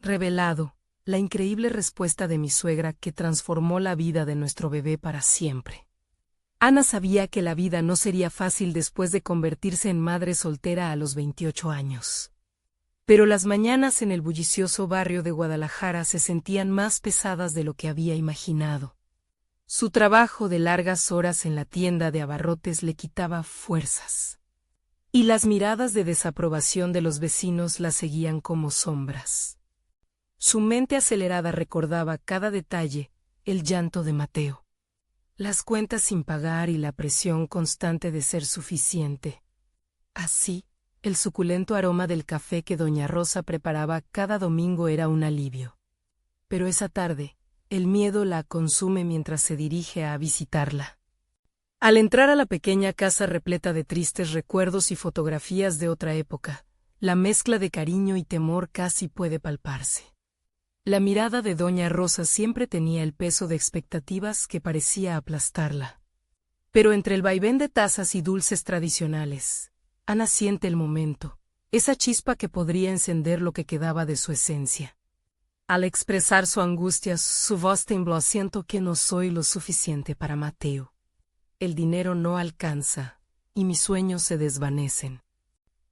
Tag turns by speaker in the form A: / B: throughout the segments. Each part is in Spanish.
A: Revelado, la increíble respuesta de mi suegra que transformó la vida de nuestro bebé para siempre. Ana sabía que la vida no sería fácil después de convertirse en madre soltera a los 28 años. Pero las mañanas en el bullicioso barrio de Guadalajara se sentían más pesadas de lo que había imaginado. Su trabajo de largas horas en la tienda de abarrotes le quitaba fuerzas. Y las miradas de desaprobación de los vecinos la seguían como sombras. Su mente acelerada recordaba cada detalle, el llanto de Mateo, las cuentas sin pagar y la presión constante de ser suficiente. Así, el suculento aroma del café que doña Rosa preparaba cada domingo era un alivio. Pero esa tarde, el miedo la consume mientras se dirige a visitarla. Al entrar a la pequeña casa repleta de tristes recuerdos y fotografías de otra época, la mezcla de cariño y temor casi puede palparse. La mirada de doña Rosa siempre tenía el peso de expectativas que parecía aplastarla. Pero entre el vaivén de tazas y dulces tradicionales, Ana siente el momento, esa chispa que podría encender lo que quedaba de su esencia. Al expresar su angustia, su voz tembló. Siento que no soy lo suficiente para Mateo. El dinero no alcanza, y mis sueños se desvanecen.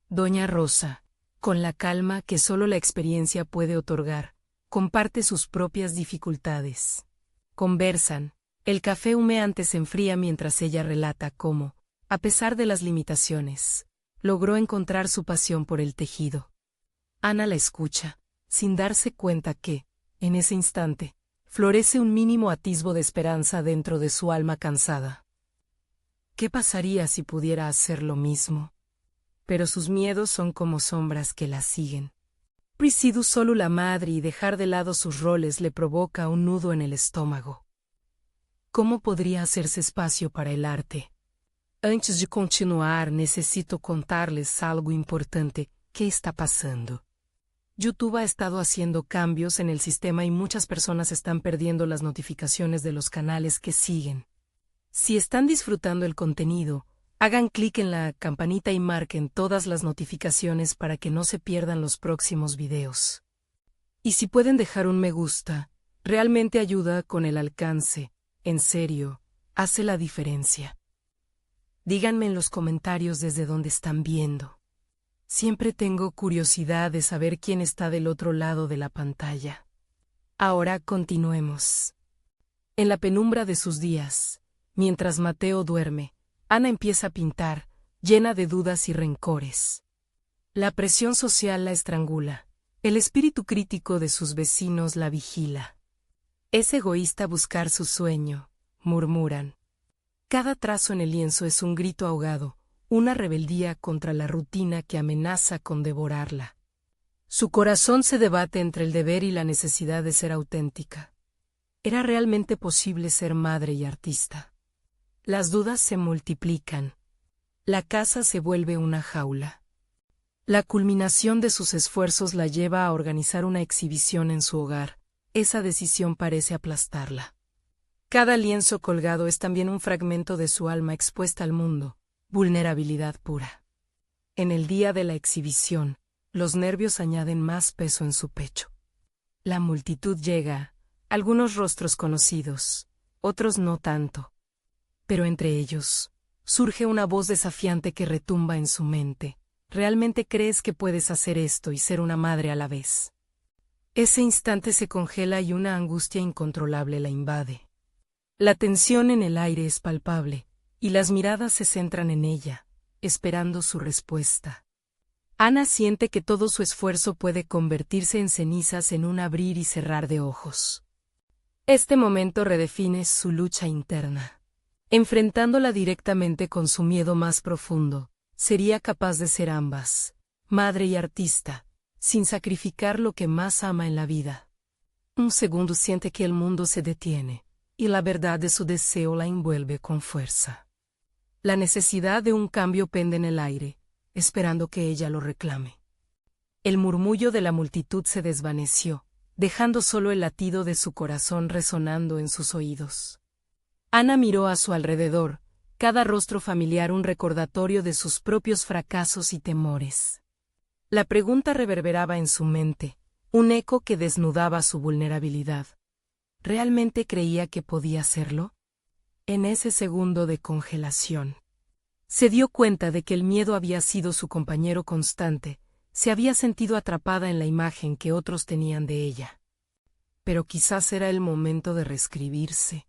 A: Doña Rosa, con la calma que solo la experiencia puede otorgar, comparte sus propias dificultades. Conversan, el café humeante se enfría mientras ella relata cómo, a pesar de las limitaciones, logró encontrar su pasión por el tejido. Ana la escucha, sin darse cuenta que, en ese instante, florece un mínimo atisbo de esperanza dentro de su alma cansada. ¿Qué pasaría si pudiera hacer lo mismo? Pero sus miedos son como sombras que la siguen. Presidu solo la madre y dejar de lado sus roles le provoca un nudo en el estómago. ¿Cómo podría hacerse espacio para el arte? Antes de continuar, necesito contarles algo importante que está pasando. YouTube ha estado haciendo cambios en el sistema y muchas personas están perdiendo las notificaciones de los canales que siguen. Si están disfrutando el contenido, hagan clic en la campanita y marquen todas las notificaciones para que no se pierdan los próximos videos. Y si pueden dejar un me gusta, realmente ayuda con el alcance. En serio, hace la diferencia. Díganme en los comentarios desde dónde están viendo. Siempre tengo curiosidad de saber quién está del otro lado de la pantalla. Ahora continuemos. En la penumbra de sus días, mientras Mateo duerme, Ana empieza a pintar, llena de dudas y rencores. La presión social la estrangula. El espíritu crítico de sus vecinos la vigila. Es egoísta buscar su sueño, murmuran. Cada trazo en el lienzo es un grito ahogado, una rebeldía contra la rutina que amenaza con devorarla. Su corazón se debate entre el deber y la necesidad de ser auténtica. ¿Era realmente posible ser madre y artista? Las dudas se multiplican. La casa se vuelve una jaula. La culminación de sus esfuerzos la lleva a organizar una exhibición en su hogar. Esa decisión parece aplastarla. Cada lienzo colgado es también un fragmento de su alma expuesta al mundo, vulnerabilidad pura. En el día de la exhibición, los nervios añaden más peso en su pecho. La multitud llega, algunos rostros conocidos, otros no tanto. Pero entre ellos, surge una voz desafiante que retumba en su mente. ¿Realmente crees que puedes hacer esto y ser una madre a la vez? Ese instante se congela y una angustia incontrolable la invade. La tensión en el aire es palpable, y las miradas se centran en ella, esperando su respuesta. Ana siente que todo su esfuerzo puede convertirse en cenizas en un abrir y cerrar de ojos. Este momento redefine su lucha interna. Enfrentándola directamente con su miedo más profundo, sería capaz de ser ambas, madre y artista, sin sacrificar lo que más ama en la vida. Un segundo siente que el mundo se detiene, y la verdad de su deseo la envuelve con fuerza. La necesidad de un cambio pende en el aire, esperando que ella lo reclame. El murmullo de la multitud se desvaneció, dejando solo el latido de su corazón resonando en sus oídos. Ana miró a su alrededor, cada rostro familiar un recordatorio de sus propios fracasos y temores. La pregunta reverberaba en su mente, un eco que desnudaba su vulnerabilidad. ¿Realmente creía que podía hacerlo? En ese segundo de congelación, se dio cuenta de que el miedo había sido su compañero constante, se había sentido atrapada en la imagen que otros tenían de ella. Pero quizás era el momento de reescribirse.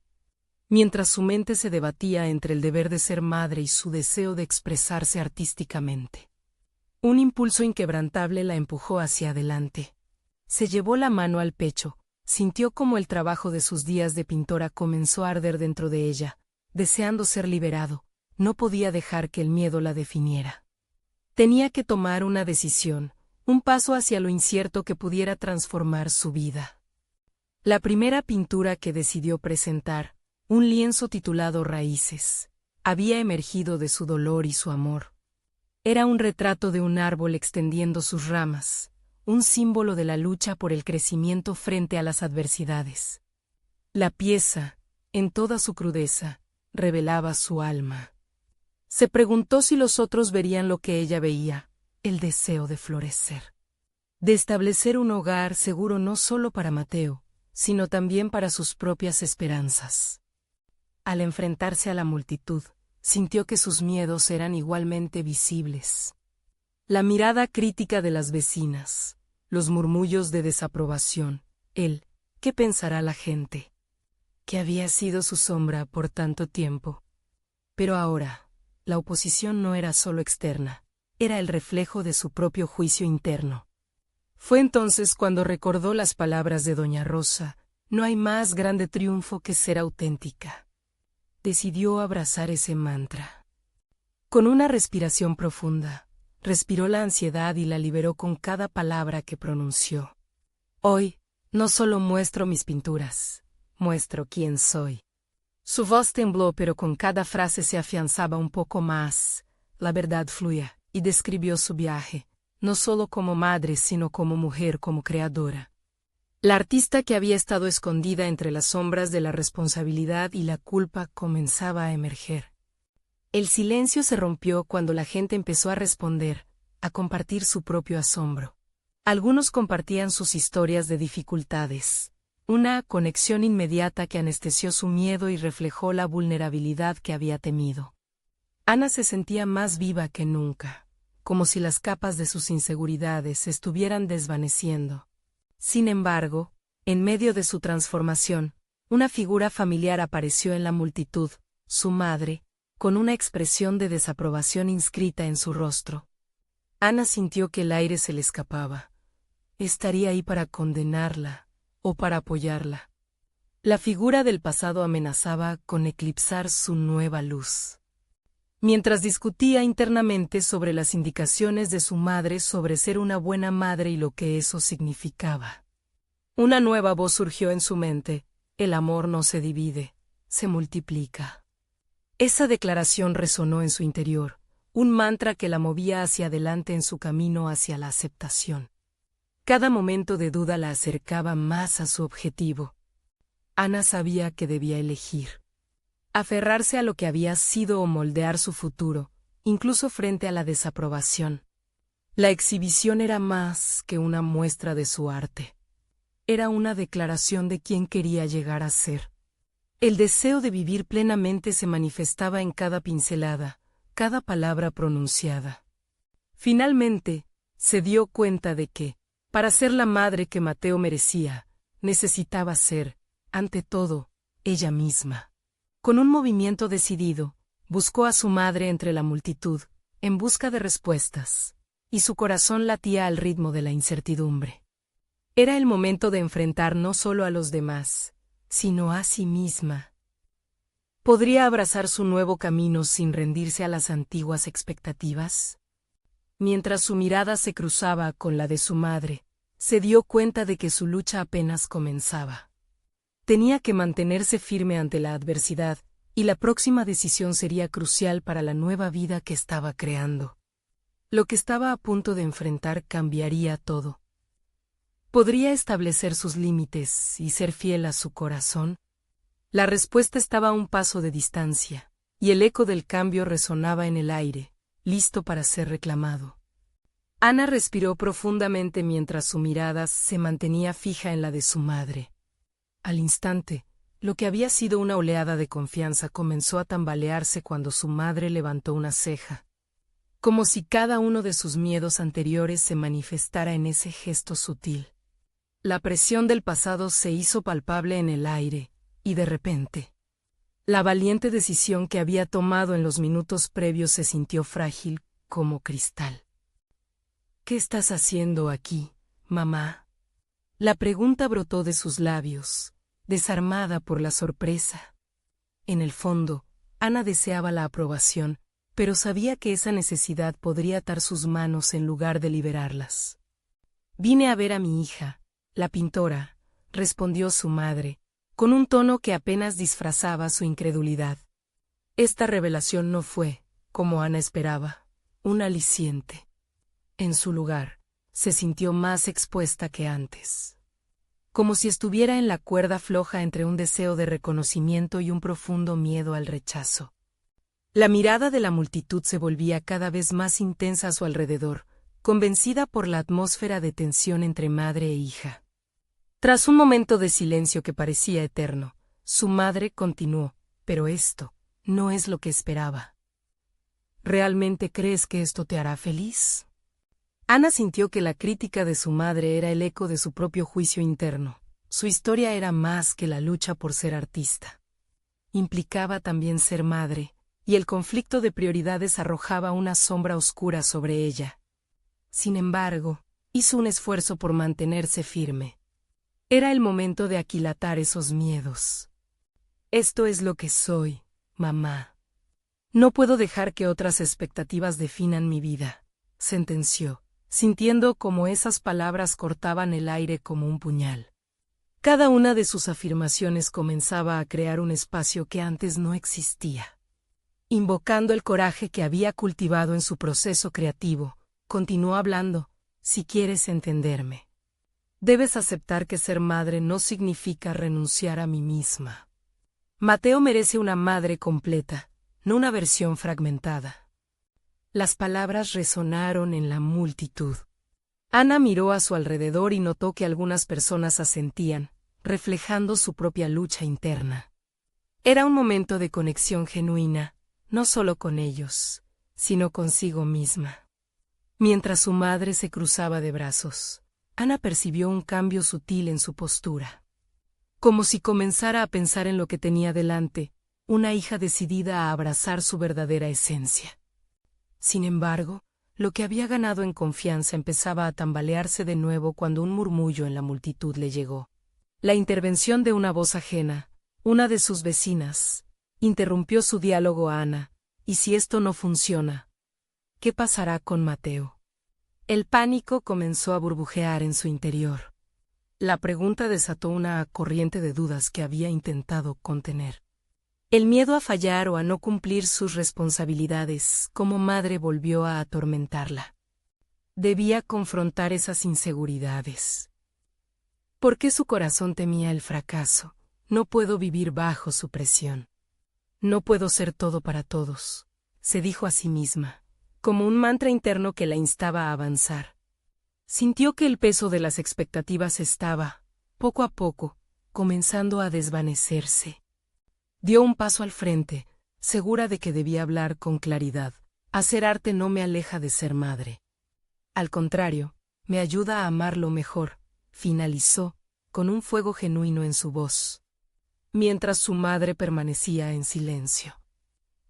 A: Mientras su mente se debatía entre el deber de ser madre y su deseo de expresarse artísticamente, un impulso inquebrantable la empujó hacia adelante. Se llevó la mano al pecho, sintió como el trabajo de sus días de pintora comenzó a arder dentro de ella, deseando ser liberado. No podía dejar que el miedo la definiera. Tenía que tomar una decisión, un paso hacia lo incierto que pudiera transformar su vida. La primera pintura que decidió presentar, un lienzo titulado Raíces, había emergido de su dolor y su amor. Era un retrato de un árbol extendiendo sus ramas, un símbolo de la lucha por el crecimiento frente a las adversidades. La pieza, en toda su crudeza, revelaba su alma. Se preguntó si los otros verían lo que ella veía, el deseo de florecer. De establecer un hogar seguro no solo para Mateo, sino también para sus propias esperanzas. Al enfrentarse a la multitud, sintió que sus miedos eran igualmente visibles. La mirada crítica de las vecinas, los murmullos de desaprobación, ¿qué pensará la gente? Que había sido su sombra por tanto tiempo. Pero ahora, la oposición no era solo externa, era el reflejo de su propio juicio interno. Fue entonces cuando recordó las palabras de doña Rosa: no hay más grande triunfo que ser auténtica. Decidió abrazar ese mantra. Con una respiración profunda, respiró la ansiedad y la liberó con cada palabra que pronunció. Hoy, no solo muestro mis pinturas, muestro quién soy. Su voz tembló, pero con cada frase se afianzaba un poco más. La verdad fluía, y describió su viaje, no solo como madre, sino como mujer, como creadora. La artista que había estado escondida entre las sombras de la responsabilidad y la culpa comenzaba a emerger. El silencio se rompió cuando la gente empezó a responder, a compartir su propio asombro. Algunos compartían sus historias de dificultades. Una conexión inmediata que anestesió su miedo y reflejó la vulnerabilidad que había temido. Ana se sentía más viva que nunca, como si las capas de sus inseguridades se estuvieran desvaneciendo. Sin embargo, en medio de su transformación, una figura familiar apareció en la multitud, su madre, con una expresión de desaprobación inscrita en su rostro. Ana sintió que el aire se le escapaba. ¿Estaría ahí para condenarla o para apoyarla? La figura del pasado amenazaba con eclipsar su nueva luz. Mientras discutía internamente sobre las indicaciones de su madre sobre ser una buena madre y lo que eso significaba, una nueva voz surgió en su mente: el amor no se divide, se multiplica. Esa declaración resonó en su interior, un mantra que la movía hacia adelante en su camino hacia la aceptación. Cada momento de duda la acercaba más a su objetivo. Ana sabía que debía elegir. Aferrarse a lo que había sido o moldear su futuro, incluso frente a la desaprobación. La exhibición era más que una muestra de su arte. Era una declaración de quién quería llegar a ser. El deseo de vivir plenamente se manifestaba en cada pincelada, cada palabra pronunciada. Finalmente, se dio cuenta de que, para ser la madre que Mateo merecía, necesitaba ser, ante todo, ella misma. Con un movimiento decidido, buscó a su madre entre la multitud, en busca de respuestas, y su corazón latía al ritmo de la incertidumbre. Era el momento de enfrentar no solo a los demás, sino a sí misma. ¿Podría abrazar su nuevo camino sin rendirse a las antiguas expectativas? Mientras su mirada se cruzaba con la de su madre, se dio cuenta de que su lucha apenas comenzaba. Tenía que mantenerse firme ante la adversidad, y la próxima decisión sería crucial para la nueva vida que estaba creando. Lo que estaba a punto de enfrentar cambiaría todo. ¿Podría establecer sus límites y ser fiel a su corazón? La respuesta estaba a un paso de distancia, y el eco del cambio resonaba en el aire, listo para ser reclamado. Ana respiró profundamente mientras su mirada se mantenía fija en la de su madre. Al instante, lo que había sido una oleada de confianza comenzó a tambalearse cuando su madre levantó una ceja, como si cada uno de sus miedos anteriores se manifestara en ese gesto sutil. La presión del pasado se hizo palpable en el aire, y de repente, la valiente decisión que había tomado en los minutos previos se sintió frágil como cristal. ¿Qué estás haciendo aquí, mamá? La pregunta brotó de sus labios, desarmada por la sorpresa. En el fondo, Ana deseaba la aprobación, pero sabía que esa necesidad podría atar sus manos en lugar de liberarlas. Vine a ver a mi hija, la pintora, respondió su madre, con un tono que apenas disfrazaba su incredulidad. Esta revelación no fue, como Ana esperaba, un aliciente. En su lugar, se sintió más expuesta que antes, como si estuviera en la cuerda floja entre un deseo de reconocimiento y un profundo miedo al rechazo. La mirada de la multitud se volvía cada vez más intensa a su alrededor, convencida por la atmósfera de tensión entre madre e hija. Tras un momento de silencio que parecía eterno, su madre continuó, pero esto no es lo que esperaba. ¿Realmente crees que esto te hará feliz? Ana sintió que la crítica de su madre era el eco de su propio juicio interno. Su historia era más que la lucha por ser artista. Implicaba también ser madre, y el conflicto de prioridades arrojaba una sombra oscura sobre ella. Sin embargo, hizo un esfuerzo por mantenerse firme. Era el momento de aquilatar esos miedos. Esto es lo que soy, mamá. No puedo dejar que otras expectativas definan mi vida, sentenció, sintiendo como esas palabras cortaban el aire como un puñal. Cada una de sus afirmaciones comenzaba a crear un espacio que antes no existía. Invocando el coraje que había cultivado en su proceso creativo, continuó hablando, si quieres entenderme. Debes aceptar que ser madre no significa renunciar a mí misma. Mateo merece una madre completa, no una versión fragmentada. Las palabras resonaron en la multitud. Ana miró a su alrededor y notó que algunas personas asentían, reflejando su propia lucha interna. Era un momento de conexión genuina, no solo con ellos, sino consigo misma. Mientras su madre se cruzaba de brazos, Ana percibió un cambio sutil en su postura. Como si comenzara a pensar en lo que tenía delante, una hija decidida a abrazar su verdadera esencia. Sin embargo, lo que había ganado en confianza empezaba a tambalearse de nuevo cuando un murmullo en la multitud le llegó. La intervención de una voz ajena, una de sus vecinas, interrumpió su diálogo a Ana. ¿Y si esto no funciona? ¿Qué pasará con Mateo? El pánico comenzó a burbujear en su interior. La pregunta desató una corriente de dudas que había intentado contener. El miedo a fallar o a no cumplir sus responsabilidades como madre volvió a atormentarla. Debía confrontar esas inseguridades. ¿Por qué su corazón temía el fracaso? No puedo vivir bajo su presión. No puedo ser todo para todos, se dijo a sí misma, como un mantra interno que la instaba a avanzar. Sintió que el peso de las expectativas estaba, poco a poco, comenzando a desvanecerse. Dio un paso al frente, segura de que debía hablar con claridad. Hacer arte no me aleja de ser madre. Al contrario, me ayuda a amarlo mejor, finalizó, con un fuego genuino en su voz. Mientras su madre permanecía en silencio.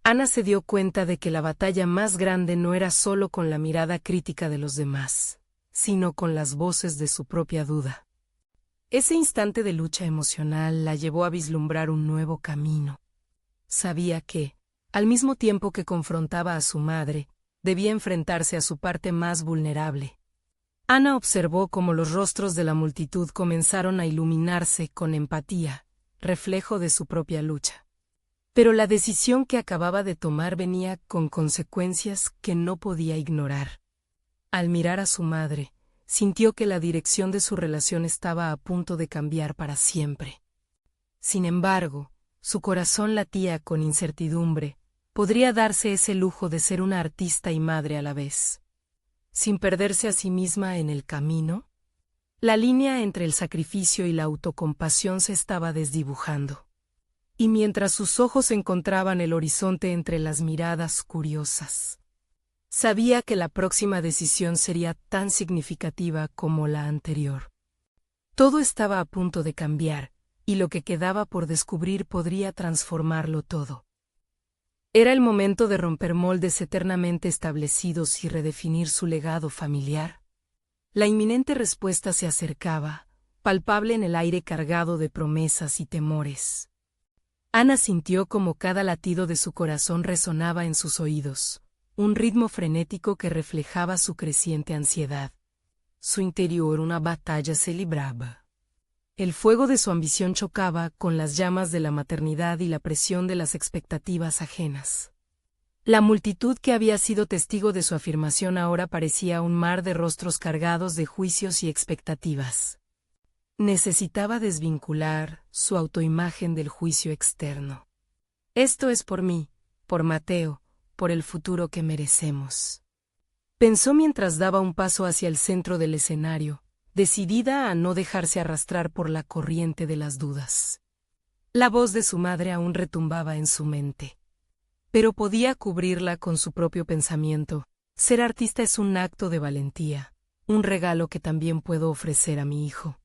A: Ana se dio cuenta de que la batalla más grande no era solo con la mirada crítica de los demás, sino con las voces de su propia duda. Ese instante de lucha emocional la llevó a vislumbrar un nuevo camino. Sabía que, al mismo tiempo que confrontaba a su madre, debía enfrentarse a su parte más vulnerable. Ana observó cómo los rostros de la multitud comenzaron a iluminarse con empatía, reflejo de su propia lucha. Pero la decisión que acababa de tomar venía con consecuencias que no podía ignorar. Al mirar a su madre, sintió que la dirección de su relación estaba a punto de cambiar para siempre. Sin embargo, su corazón latía con incertidumbre. Podría darse ese lujo de ser una artista y madre a la vez. sin perderse a sí misma en el camino? La línea entre el sacrificio y la autocompasión se estaba desdibujando. Y mientras sus ojos encontraban el horizonte entre las miradas curiosas, sabía que la próxima decisión sería tan significativa como la anterior. Todo estaba a punto de cambiar, y lo que quedaba por descubrir podría transformarlo todo. Era el momento de romper moldes eternamente establecidos y redefinir su legado familiar. La inminente respuesta se acercaba, palpable en el aire cargado de promesas y temores. Ana sintió como cada latido de su corazón resonaba en sus oídos, un ritmo frenético que reflejaba su creciente ansiedad. Su interior una batalla se libraba. El fuego de su ambición chocaba con las llamas de la maternidad y la presión de las expectativas ajenas. La multitud que había sido testigo de su afirmación ahora parecía un mar de rostros cargados de juicios y expectativas. Necesitaba desvincular su autoimagen del juicio externo. Esto es por mí, por Mateo, por el futuro que merecemos. Pensó mientras daba un paso hacia el centro del escenario, decidida a no dejarse arrastrar por la corriente de las dudas. La voz de su madre aún retumbaba en su mente. Pero podía cubrirla con su propio pensamiento. Ser artista es un acto de valentía, un regalo que también puedo ofrecer a mi hijo.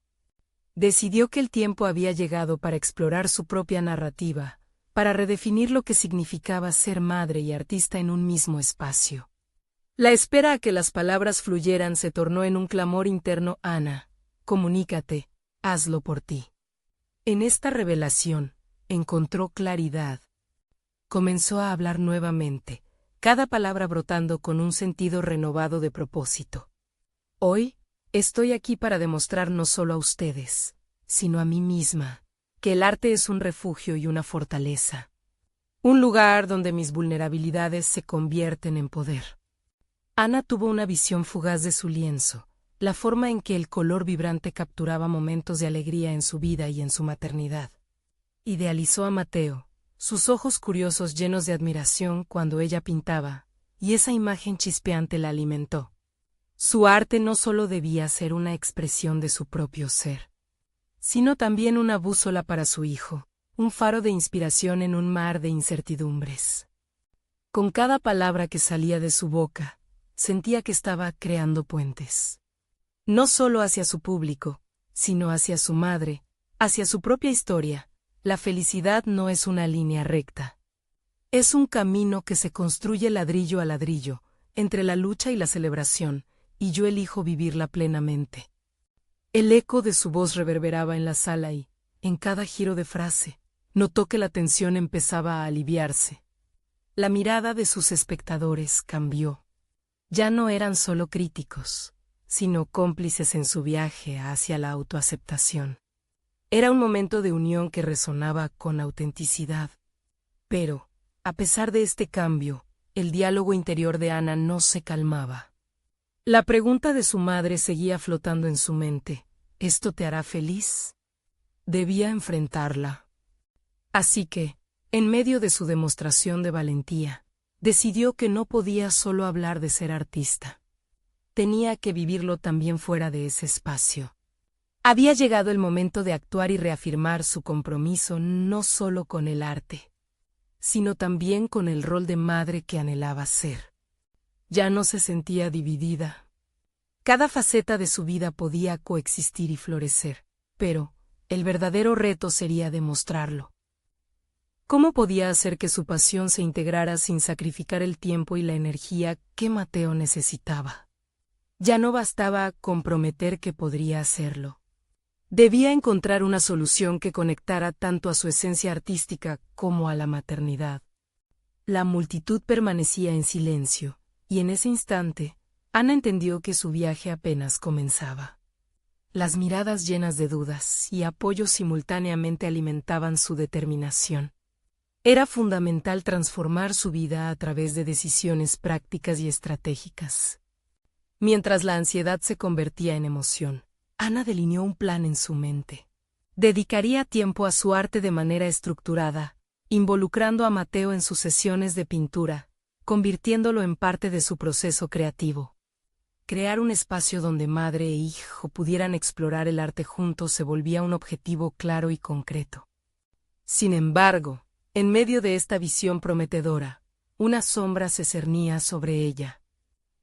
A: Decidió que el tiempo había llegado para explorar su propia narrativa, para redefinir lo que significaba ser madre y artista en un mismo espacio. La espera a que las palabras fluyeran se tornó en un clamor interno. Ana, comunícate, hazlo por ti. En esta revelación, encontró claridad. Comenzó a hablar nuevamente, cada palabra brotando con un sentido renovado de propósito. Hoy, estoy aquí para demostrar no solo a ustedes, sino a mí misma, que el arte es un refugio y una fortaleza. Un lugar donde mis vulnerabilidades se convierten en poder. Ana tuvo una visión fugaz de su lienzo, la forma en que el color vibrante capturaba momentos de alegría en su vida y en su maternidad. Idealizó a Mateo, sus ojos curiosos llenos de admiración cuando ella pintaba, y esa imagen chispeante la alimentó. Su arte no solo debía ser una expresión de su propio ser, sino también una bússola para su hijo, un faro de inspiración en un mar de incertidumbres. Con cada palabra que salía de su boca, sentía que estaba creando puentes. No solo hacia su público, sino hacia su madre, hacia su propia historia. La felicidad no es una línea recta. Es un camino que se construye ladrillo a ladrillo, entre la lucha y la celebración, y yo elijo vivirla plenamente. El eco de su voz reverberaba en la sala y, en cada giro de frase, notó que la tensión empezaba a aliviarse. La mirada de sus espectadores cambió. Ya no eran solo críticos, sino cómplices en su viaje hacia la autoaceptación. Era un momento de unión que resonaba con autenticidad. Pero, a pesar de este cambio, el diálogo interior de Ana no se calmaba. La pregunta de su madre seguía flotando en su mente. ¿Esto te hará feliz? Debía enfrentarla. Así que, en medio de su demostración de valentía, decidió que no podía solo hablar de ser artista. Tenía que vivirlo también fuera de ese espacio. Había llegado el momento de actuar y reafirmar su compromiso no solo con el arte, sino también con el rol de madre que anhelaba ser. Ya no se sentía dividida. Cada faceta de su vida podía coexistir y florecer, pero el verdadero reto sería demostrarlo. ¿Cómo podía hacer que su pasión se integrara sin sacrificar el tiempo y la energía que Mateo necesitaba? Ya no bastaba comprometer que podría hacerlo. Debía encontrar una solución que conectara tanto a su esencia artística como a la maternidad. La multitud permanecía en silencio, y en ese instante, Ana entendió que su viaje apenas comenzaba. Las miradas llenas de dudas y apoyo simultáneamente alimentaban su determinación. Era fundamental transformar su vida a través de decisiones prácticas y estratégicas. Mientras la ansiedad se convertía en emoción, Ana delineó un plan en su mente. Dedicaría tiempo a su arte de manera estructurada, involucrando a Mateo en sus sesiones de pintura, convirtiéndolo en parte de su proceso creativo. Crear un espacio donde madre e hijo pudieran explorar el arte juntos se volvía un objetivo claro y concreto. Sin embargo, en medio de esta visión prometedora, una sombra se cernía sobre ella.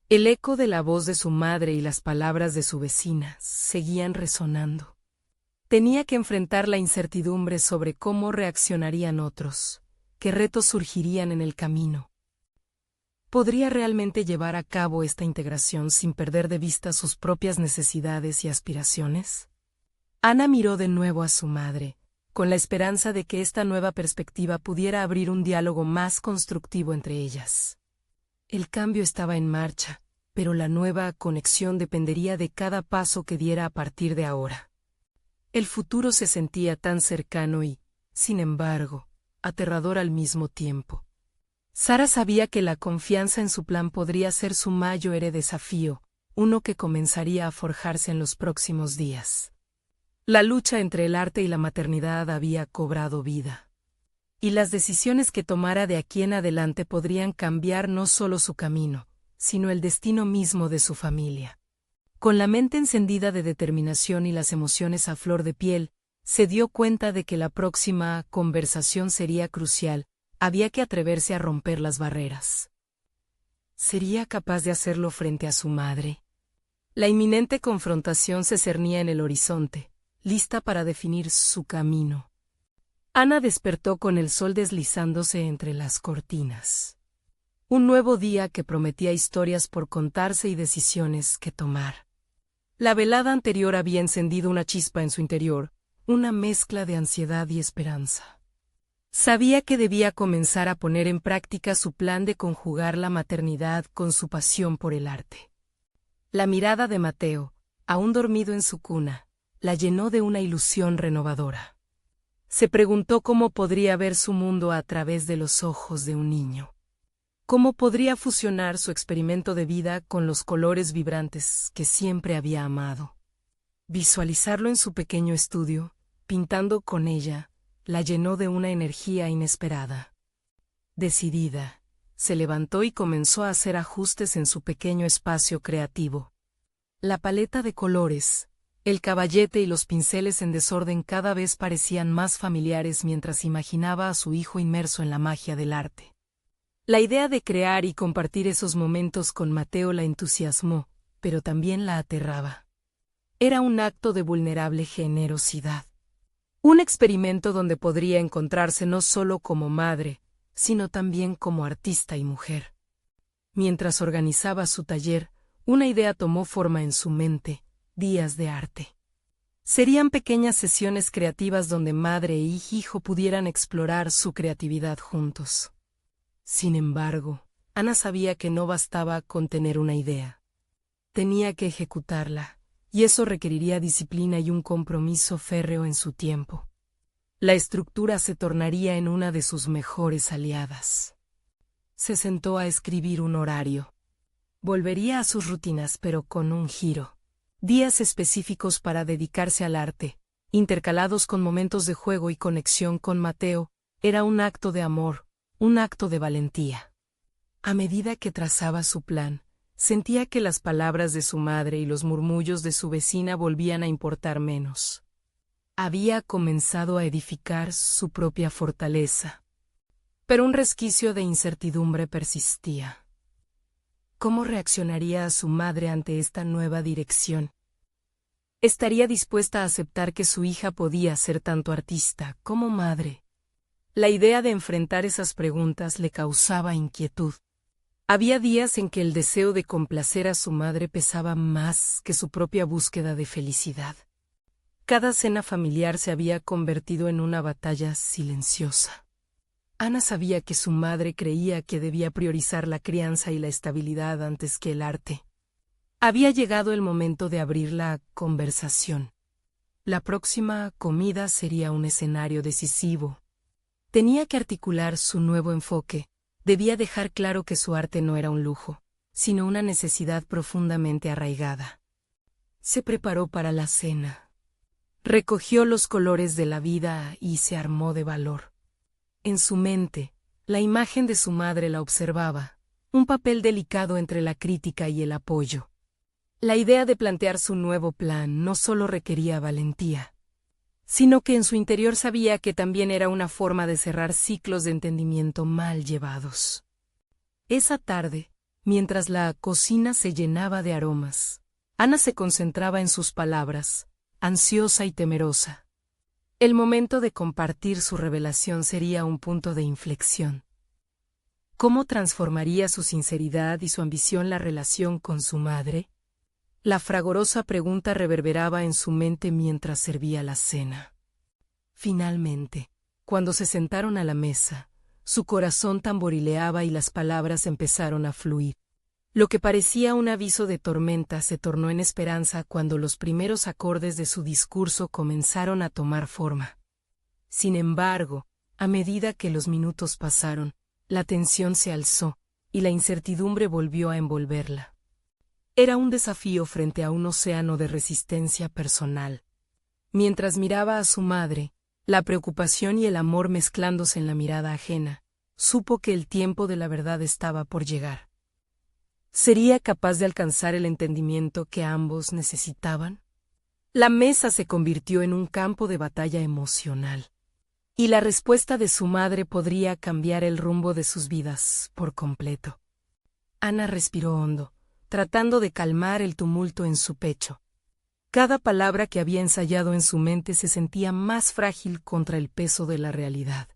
A: El eco de la voz de su madre y las palabras de su vecina seguían resonando. Tenía que enfrentar la incertidumbre sobre cómo reaccionarían otros, qué retos surgirían en el camino. ¿Podría realmente llevar a cabo esta integración sin perder de vista sus propias necesidades y aspiraciones? Ana miró de nuevo a su madre, con la esperanza de que esta nueva perspectiva pudiera abrir un diálogo más constructivo entre ellas. El cambio estaba en marcha, pero la nueva conexión dependería de cada paso que diera a partir de ahora. El futuro se sentía tan cercano y, sin embargo, aterrador al mismo tiempo. Sara sabía que la confianza en su plan podría ser su mayor desafío, uno que comenzaría a forjarse en los próximos días. La lucha entre el arte y la maternidad había cobrado vida. Y las decisiones que tomara de aquí en adelante podrían cambiar no solo su camino, sino el destino mismo de su familia. Con la mente encendida de determinación y las emociones a flor de piel, se dio cuenta de que la próxima conversación sería crucial. Había que atreverse a romper las barreras. ¿Sería capaz de hacerlo frente a su madre? La inminente confrontación se cernía en el horizonte, lista para definir su camino. Ana despertó con el sol deslizándose entre las cortinas. Un nuevo día que prometía historias por contarse y decisiones que tomar. La velada anterior había encendido una chispa en su interior, una mezcla de ansiedad y esperanza. Sabía que debía comenzar a poner en práctica su plan de conjugar la maternidad con su pasión por el arte. La mirada de Mateo, aún dormido en su cuna, la llenó de una ilusión renovadora. Se preguntó cómo podría ver su mundo a través de los ojos de un niño. Cómo podría fusionar su experimento de vida con los colores vibrantes que siempre había amado. Visualizarlo en su pequeño estudio, pintando con ella, la llenó de una energía inesperada. Decidida, se levantó y comenzó a hacer ajustes en su pequeño espacio creativo. La paleta de colores, el caballete y los pinceles en desorden cada vez parecían más familiares mientras imaginaba a su hijo inmerso en la magia del arte. La idea de crear y compartir esos momentos con Mateo la entusiasmó, pero también la aterraba. Era un acto de vulnerable generosidad. Un experimento donde podría encontrarse no solo como madre, sino también como artista y mujer. Mientras organizaba su taller, una idea tomó forma en su mente: días de arte. Serían pequeñas sesiones creativas donde madre e hijo pudieran explorar su creatividad juntos. Sin embargo, Ana sabía que no bastaba con tener una idea. Tenía que ejecutarla, y eso requeriría disciplina y un compromiso férreo en su tiempo. La estructura se tornaría en una de sus mejores aliadas. Se sentó a escribir un horario. Volvería a sus rutinas, pero con un giro. Días específicos para dedicarse al arte, intercalados con momentos de juego y conexión con Mateo, era un acto de amor, un acto de valentía. A medida que trazaba su plan, sentía que las palabras de su madre y los murmullos de su vecina volvían a importar menos. Había comenzado a edificar su propia fortaleza. Pero un resquicio de incertidumbre persistía. ¿Cómo reaccionaría a su madre ante esta nueva dirección? ¿Estaría dispuesta a aceptar que su hija podía ser tanto artista como madre? La idea de enfrentar esas preguntas le causaba inquietud. Había días en que el deseo de complacer a su madre pesaba más que su propia búsqueda de felicidad. Cada cena familiar se había convertido en una batalla silenciosa. Ana sabía que su madre creía que debía priorizar la crianza y la estabilidad antes que el arte. Había llegado el momento de abrir la conversación. La próxima comida sería un escenario decisivo. Tenía que articular su nuevo enfoque. Debía dejar claro que su arte no era un lujo, sino una necesidad profundamente arraigada. Se preparó para la cena. Recogió los colores de la vida y se armó de valor. En su mente, la imagen de su madre la observaba, un papel delicado entre la crítica y el apoyo. La idea de plantear su nuevo plan no solo requería valentía, sino que en su interior sabía que también era una forma de cerrar ciclos de entendimiento mal llevados. Esa tarde, mientras la cocina se llenaba de aromas, Ana se concentraba en sus palabras, ansiosa y temerosa. El momento de compartir su revelación sería un punto de inflexión. ¿Cómo transformaría su sinceridad y su ambición la relación con su madre? La fragorosa pregunta reverberaba en su mente mientras servía la cena. Finalmente, cuando se sentaron a la mesa, su corazón tamborileaba y las palabras empezaron a fluir. Lo que parecía un aviso de tormenta se tornó en esperanza cuando los primeros acordes de su discurso comenzaron a tomar forma. Sin embargo, a medida que los minutos pasaron, la tensión se alzó y la incertidumbre volvió a envolverla. Era un desafío frente a un océano de resistencia personal. Mientras miraba a su madre, la preocupación y el amor mezclándose en la mirada ajena, supo que el tiempo de la verdad estaba por llegar. ¿Sería capaz de alcanzar el entendimiento que ambos necesitaban? La mesa se convirtió en un campo de batalla emocional, y la respuesta de su madre podría cambiar el rumbo de sus vidas por completo. Ana respiró hondo, tratando de calmar el tumulto en su pecho. Cada palabra que había ensayado en su mente se sentía más frágil contra el peso de la realidad.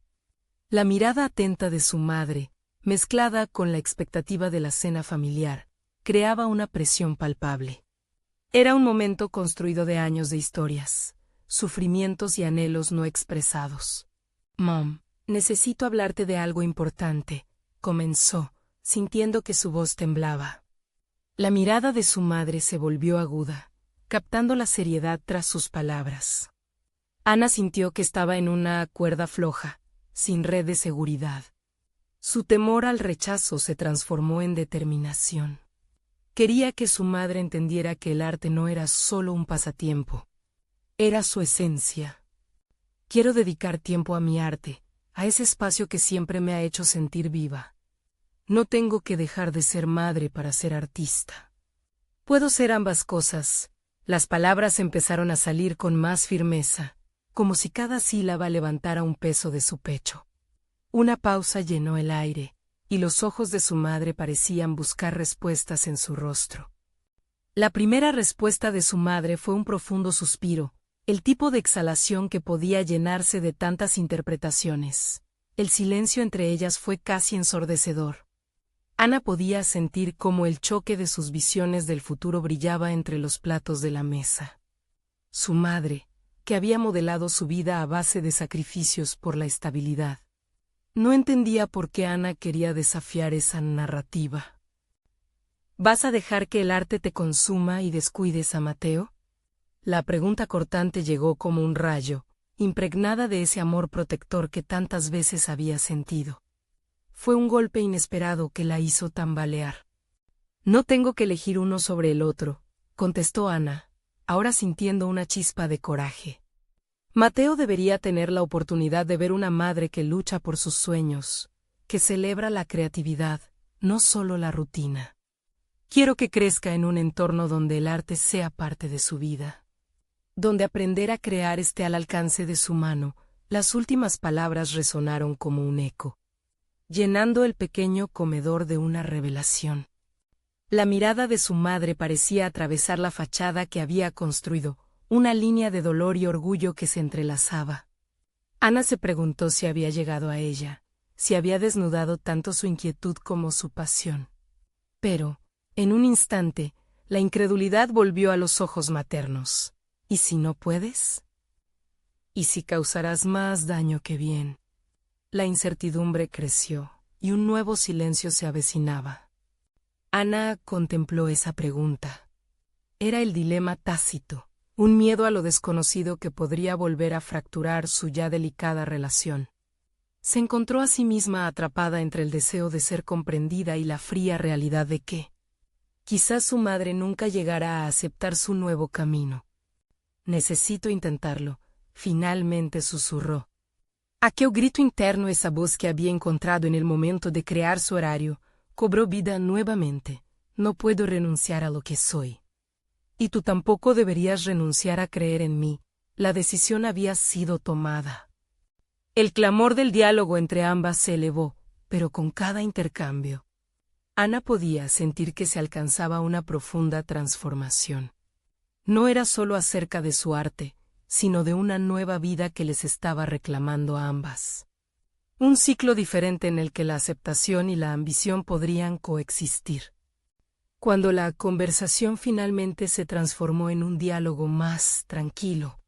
A: La mirada atenta de su madre, mezclada con la expectativa de la cena familiar, creaba una presión palpable. Era un momento construido de años de historias, sufrimientos y anhelos no expresados. «Mom, necesito hablarte de algo importante», comenzó, sintiendo que su voz temblaba. La mirada de su madre se volvió aguda, captando la seriedad tras sus palabras. Ana sintió que estaba en una cuerda floja, sin red de seguridad. Su temor al rechazo se transformó en determinación. Quería que su madre entendiera que el arte no era solo un pasatiempo. Era su esencia. Quiero dedicar tiempo a mi arte, a ese espacio que siempre me ha hecho sentir viva. No tengo que dejar de ser madre para ser artista. Puedo ser ambas cosas. Las palabras empezaron a salir con más firmeza, como si cada sílaba levantara un peso de su pecho. Una pausa llenó el aire, y los ojos de su madre parecían buscar respuestas en su rostro. La primera respuesta de su madre fue un profundo suspiro, el tipo de exhalación que podía llenarse de tantas interpretaciones. El silencio entre ellas fue casi ensordecedor. Ana podía sentir cómo el choque de sus visiones del futuro brillaba entre los platos de la mesa. Su madre, que había modelado su vida a base de sacrificios por la estabilidad, no entendía por qué Ana quería desafiar esa narrativa. ¿Vas a dejar que el arte te consuma y descuides a Mateo? La pregunta cortante llegó como un rayo, impregnada de ese amor protector que tantas veces había sentido. Fue un golpe inesperado que la hizo tambalear. No tengo que elegir uno sobre el otro, contestó Ana, ahora sintiendo una chispa de coraje. Mateo debería tener la oportunidad de ver una madre que lucha por sus sueños, que celebra la creatividad, no solo la rutina. Quiero que crezca en un entorno donde el arte sea parte de su vida, donde aprender a crear esté al alcance de su mano. Las últimas palabras resonaron como un eco, llenando el pequeño comedor de una revelación. La mirada de su madre parecía atravesar la fachada que había construido, una línea de dolor y orgullo que se entrelazaba. Ana se preguntó si había llegado a ella, si había desnudado tanto su inquietud como su pasión. Pero, en un instante, la incredulidad volvió a los ojos maternos. ¿Y si no puedes? ¿Y si causarás más daño que bien? La incertidumbre creció, y un nuevo silencio se avecinaba. Ana contempló esa pregunta. Era el dilema tácito, un miedo a lo desconocido que podría volver a fracturar su ya delicada relación. Se encontró a sí misma atrapada entre el deseo de ser comprendida y la fría realidad de que, quizás su madre nunca llegara a aceptar su nuevo camino. Necesito intentarlo, finalmente susurró. Aquel grito interno, esa voz que había encontrado en el momento de crear su horario, cobró vida nuevamente. No puedo renunciar a lo que soy. Y tú tampoco deberías renunciar a creer en mí. La decisión había sido tomada. El clamor del diálogo entre ambas se elevó, pero con cada intercambio, Ana podía sentir que se alcanzaba una profunda transformación. No era solo acerca de su arte, sino de una nueva vida que les estaba reclamando a ambas. Un ciclo diferente en el que la aceptación y la ambición podrían coexistir. Cuando la conversación finalmente se transformó en un diálogo más tranquilo,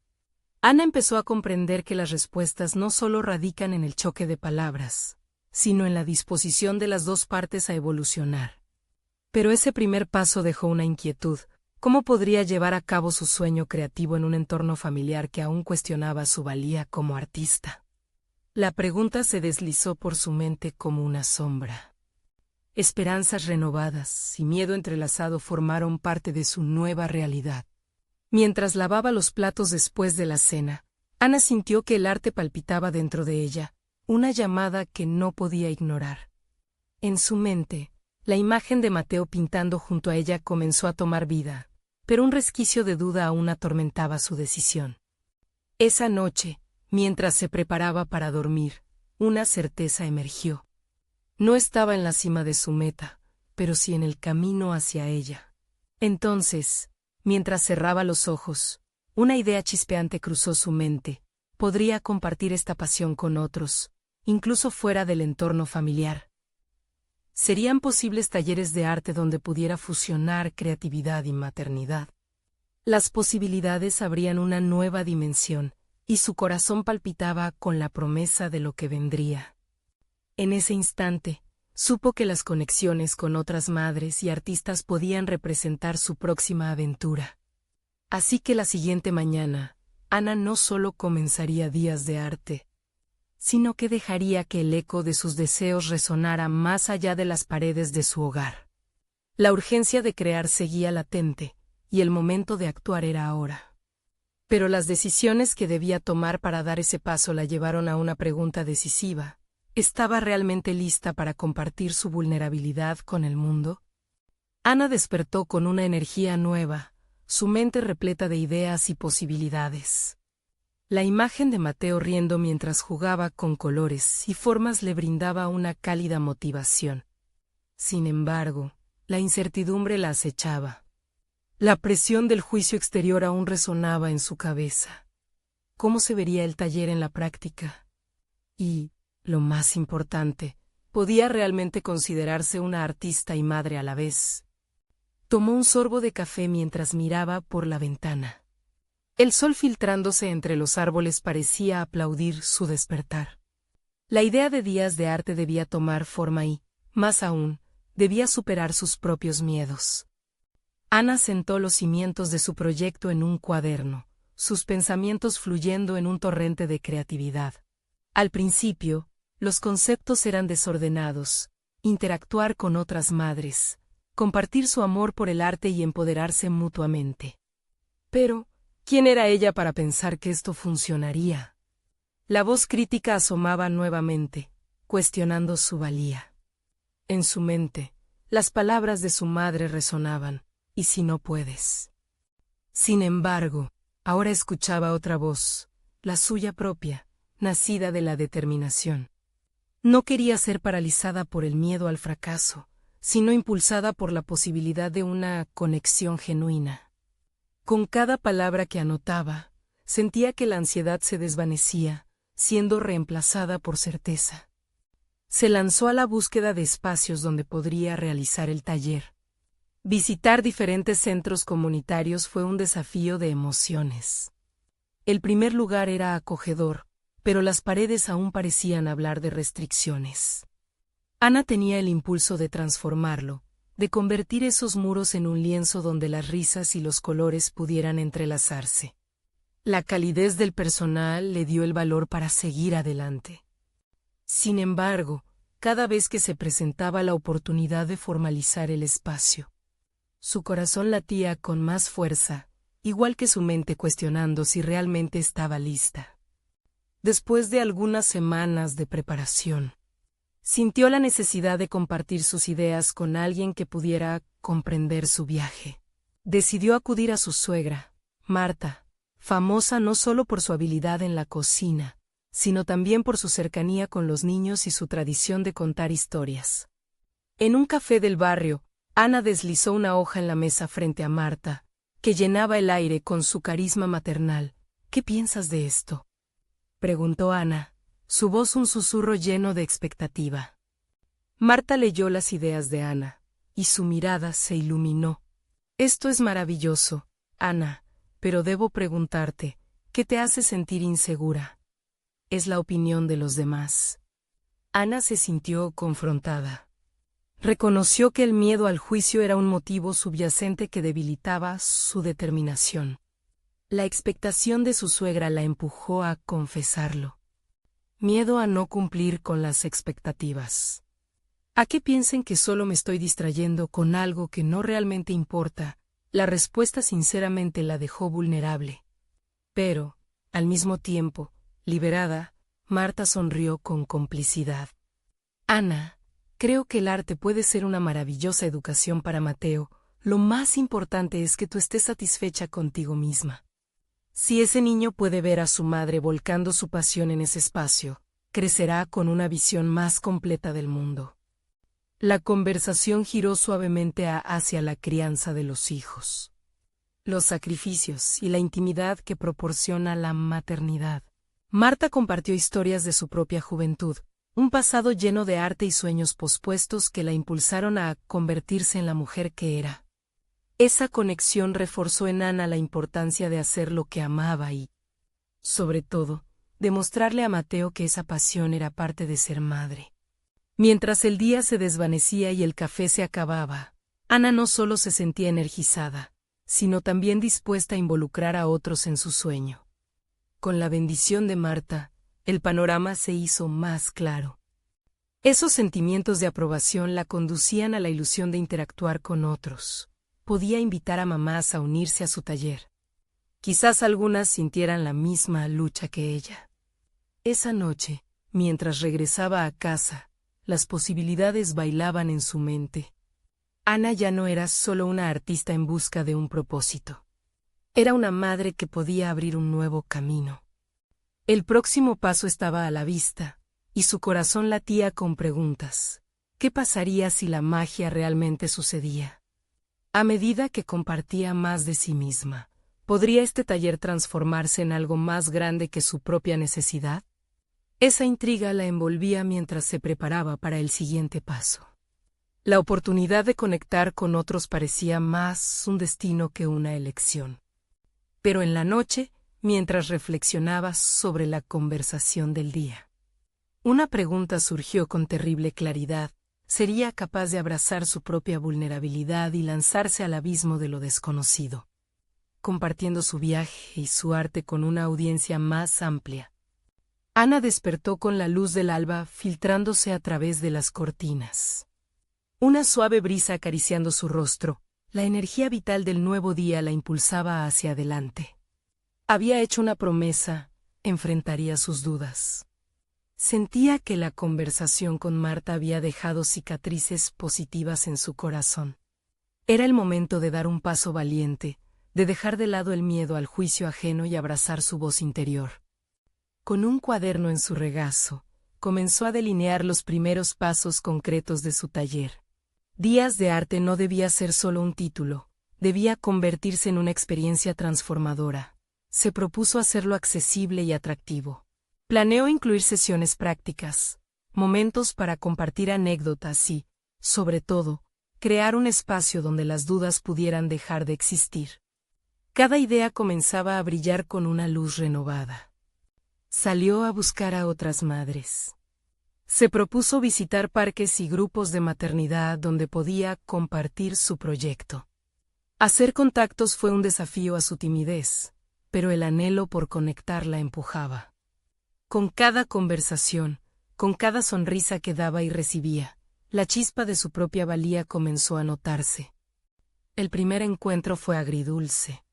A: Ana empezó a comprender que las respuestas no solo radican en el choque de palabras, sino en la disposición de las dos partes a evolucionar. Pero ese primer paso dejó una inquietud: ¿cómo podría llevar a cabo su sueño creativo en un entorno familiar que aún cuestionaba su valía como artista? La pregunta se deslizó por su mente como una sombra. Esperanzas renovadas y miedo entrelazado formaron parte de su nueva realidad. Mientras lavaba los platos después de la cena, Ana sintió que el arte palpitaba dentro de ella, una llamada que no podía ignorar. En su mente, la imagen de Mateo pintando junto a ella comenzó a tomar vida, pero un resquicio de duda aún atormentaba su decisión. Esa noche, mientras se preparaba para dormir, una certeza emergió. No estaba en la cima de su meta, pero sí en el camino hacia ella. Entonces, mientras cerraba los ojos, una idea chispeante cruzó su mente: podría compartir esta pasión con otros, incluso fuera del entorno familiar. Serían posibles talleres de arte donde pudiera fusionar creatividad y maternidad. Las posibilidades abrían una nueva dimensión, y su corazón palpitaba con la promesa de lo que vendría. En ese instante, supo que las conexiones con otras madres y artistas podían representar su próxima aventura. Así que la siguiente mañana, Ana no solo comenzaría días de arte, sino que dejaría que el eco de sus deseos resonara más allá de las paredes de su hogar. La urgencia de crear seguía latente, y el momento de actuar era ahora. Pero las decisiones que debía tomar para dar ese paso la llevaron a una pregunta decisiva: ¿estaba realmente lista para compartir su vulnerabilidad con el mundo? Ana despertó con una energía nueva, su mente repleta de ideas y posibilidades. La imagen de Mateo riendo mientras jugaba con colores y formas le brindaba una cálida motivación. Sin embargo, la incertidumbre la acechaba. La presión del juicio exterior aún resonaba en su cabeza. ¿Cómo se vería el taller en la práctica? Y, lo más importante, ¿podía realmente considerarse una artista y madre a la vez? Tomó un sorbo de café mientras miraba por la ventana. El sol filtrándose entre los árboles parecía aplaudir su despertar. La idea de días de arte debía tomar forma y, más aún, debía superar sus propios miedos. Ana sentó los cimientos de su proyecto en un cuaderno, sus pensamientos fluyendo en un torrente de creatividad. Al principio, los conceptos eran desordenados: interactuar con otras madres, compartir su amor por el arte y empoderarse mutuamente. Pero, ¿quién era ella para pensar que esto funcionaría? La voz crítica asomaba nuevamente, cuestionando su valía. En su mente, las palabras de su madre resonaban: ¿y si no puedes? Sin embargo, ahora escuchaba otra voz, la suya propia, nacida de la determinación. No quería ser paralizada por el miedo al fracaso, sino impulsada por la posibilidad de una conexión genuina. Con cada palabra que anotaba, sentía que la ansiedad se desvanecía, siendo reemplazada por certeza. Se lanzó a la búsqueda de espacios donde podría realizar el taller. Visitar diferentes centros comunitarios fue un desafío de emociones. El primer lugar era acogedor, pero las paredes aún parecían hablar de restricciones. Ana tenía el impulso de transformarlo, de convertir esos muros en un lienzo donde las risas y los colores pudieran entrelazarse. La calidez del personal le dio el valor para seguir adelante. Sin embargo, cada vez que se presentaba la oportunidad de formalizar el espacio, su corazón latía con más fuerza, igual que su mente cuestionando si realmente estaba lista. Después de algunas semanas de preparación, sintió la necesidad de compartir sus ideas con alguien que pudiera comprender su viaje. Decidió acudir a su suegra, Marta, famosa no solo por su habilidad en la cocina, sino también por su cercanía con los niños y su tradición de contar historias. En un café del barrio, Ana deslizó una hoja en la mesa frente a Marta, que llenaba el aire con su carisma maternal. ¿Qué piensas de esto?, preguntó Ana, su voz un susurro lleno de expectativa. Marta leyó las ideas de Ana, y su mirada se iluminó. Esto es maravilloso, Ana, pero debo preguntarte, ¿qué te hace sentir insegura? Es la opinión de los demás. Ana se sintió confrontada. Reconoció que el miedo al juicio era un motivo subyacente que debilitaba su determinación. La expectación de su suegra la empujó a confesarlo. Miedo a no cumplir con las expectativas. ¿A qué piensen que solo me estoy distrayendo con algo que no realmente importa? La respuesta sinceramente la dejó vulnerable. Pero, al mismo tiempo, liberada, Marta sonrió con complicidad. Ana, creo que el arte puede ser una maravillosa educación para Mateo. Lo más importante es que tú estés satisfecha contigo misma. Si ese niño puede ver a su madre volcando su pasión en ese espacio, crecerá con una visión más completa del mundo. La conversación giró suavemente hacia la crianza de los hijos, los sacrificios y la intimidad que proporciona la maternidad. Marta compartió historias de su propia juventud, un pasado lleno de arte y sueños pospuestos que la impulsaron a convertirse en la mujer que era. Esa conexión reforzó en Ana la importancia de hacer lo que amaba y, sobre todo, demostrarle a Mateo que esa pasión era parte de ser madre. Mientras el día se desvanecía y el café se acababa, Ana no solo se sentía energizada, sino también dispuesta a involucrar a otros en su sueño. Con la bendición de Marta, el panorama se hizo más claro. Esos sentimientos de aprobación la conducían a la ilusión de interactuar con otros. Podía invitar a mamás a unirse a su taller. Quizás algunas sintieran la misma lucha que ella. Esa noche, mientras regresaba a casa, las posibilidades bailaban en su mente. Ana ya no era solo una artista en busca de un propósito. Era una madre que podía abrir un nuevo camino. El próximo paso estaba a la vista, y su corazón latía con preguntas. ¿Qué pasaría si la magia realmente sucedía? A medida que compartía más de sí misma, ¿podría este taller transformarse en algo más grande que su propia necesidad? Esa intriga la envolvía mientras se preparaba para el siguiente paso. La oportunidad de conectar con otros parecía más un destino que una elección. Pero en la noche, mientras reflexionaba sobre la conversación del día, una pregunta surgió con terrible claridad. ¿Sería capaz de abrazar su propia vulnerabilidad y lanzarse al abismo de lo desconocido, compartiendo su viaje y su arte con una audiencia más amplia? Ana despertó con la luz del alba filtrándose a través de las cortinas. Una suave brisa acariciando su rostro, la energía vital del nuevo día la impulsaba hacia adelante. Había hecho una promesa, enfrentaría sus dudas. Sentía que la conversación con Marta había dejado cicatrices positivas en su corazón. Era el momento de dar un paso valiente, de dejar de lado el miedo al juicio ajeno y abrazar su voz interior. Con un cuaderno en su regazo, comenzó a delinear los primeros pasos concretos de su taller. Días de Arte no debía ser solo un título, debía convertirse en una experiencia transformadora. Se propuso hacerlo accesible y atractivo. Planeó incluir sesiones prácticas, momentos para compartir anécdotas y, sobre todo, crear un espacio donde las dudas pudieran dejar de existir. Cada idea comenzaba a brillar con una luz renovada. Salió a buscar a otras madres. Se propuso visitar parques y grupos de maternidad donde podía compartir su proyecto. Hacer contactos fue un desafío a su timidez, pero el anhelo por conectar la empujaba. Con cada conversación, con cada sonrisa que daba y recibía, la chispa de su propia valía comenzó a notarse. El primer encuentro fue agridulce.